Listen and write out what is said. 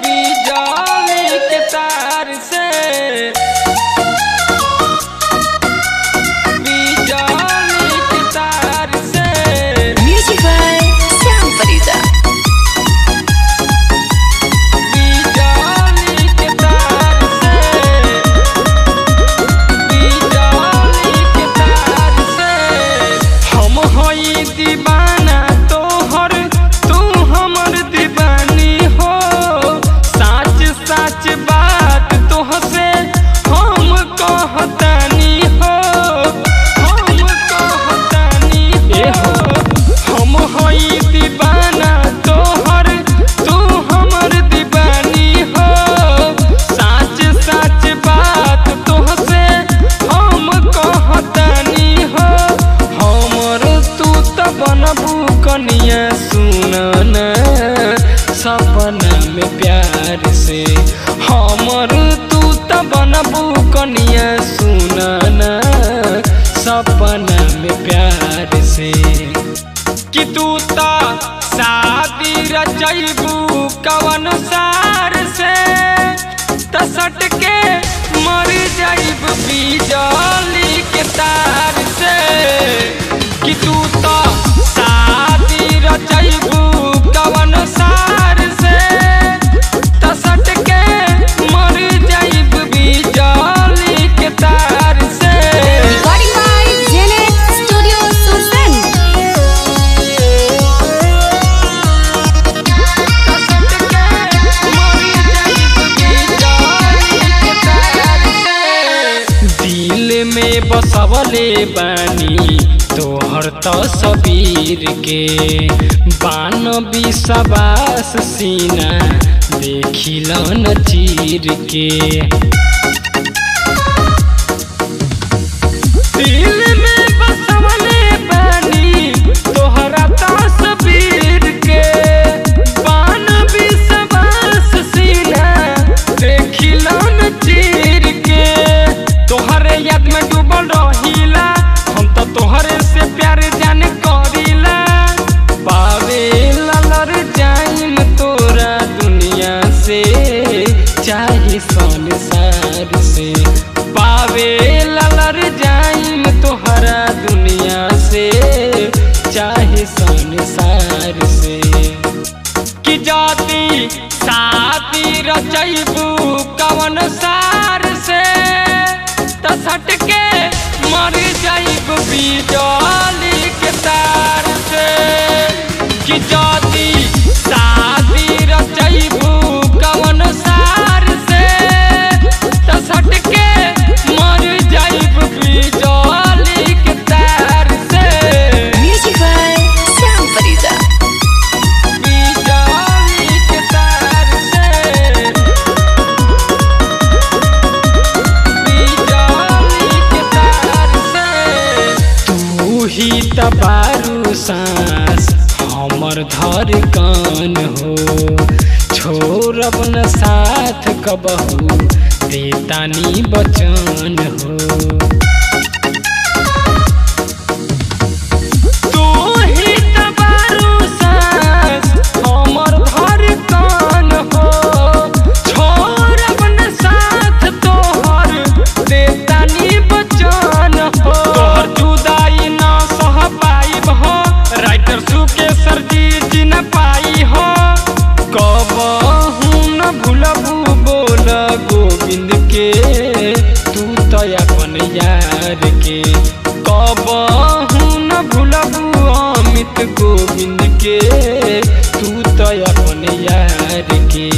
बिजली के तार से, बिजली के तार से। Music by Shyam Farida. बिजली के तार से, बिजली के तार से। हम हई दीवाना तोहर, तू हमर दीवानी हो। साच साच बात तोहसे हम कहतानी हो, हम कहतानी हो। हम हई दीवाना तोहर, तू हमर दीवानी हो। साच साच बात तोहसे हम कहतानी हो। हमर तू त बनबू कनिया सुनना सपना में प्यार से। हमर तू त बनबू कनिया सुनना सपना में प्यार से। कि तू त शादी रचैबू कवन सार से, त सट के मर जाइब बिजली के तार से। कि तू त शादी रचैबू कवन सार से, त सट के मर जाइब बिजली के तार से। Recording by Janet studio Sursand. त सट के मर जाइब बिजली के तार से। दिल में बसवले बानी तोहर तस्वीर के, बान विश्वास सीना देखिलन चीर के। दिल में बसवले बानी तोहरा तस्वीर के, बान विश्वास सीना देखिलन चीर के। तोहरे याद में डूबल रहिला हम तो तोहरे से प्यार जान करीला। पावे ललर जाइम तोरा दुनिया से, चाहे संसार से। पावे ललर जाइम तोहरा दुनिया से, चाहे संसार से। कि जाती साथी रचैबू कवन सार से, त सट के मर जाइब बिजली के तार से। कि जाती शादी रचैबू कवन सार से, त सट के मर जाइब बिजली के तार से। Music by Shyam Farida. बिजली के तार से, बिजली के तार से। तू ही त बारू सांस हमर धड़कन हो। छोड़ब न साथ कबहू देतानी बचन हो। तू ही त बारू सांस हमर धड़कन हो। छोड़ब न साथ तोहर देतानी बचन हो। तोहर जुदाई न सह पाइब हो, राइटर सुके सरजी न पाई हो। कबहू न भूलबू बोल गोविंद के, तू तो अपन यार के। कबहू न भूलबू अमित गोविंद के, तू तो अपन यार के।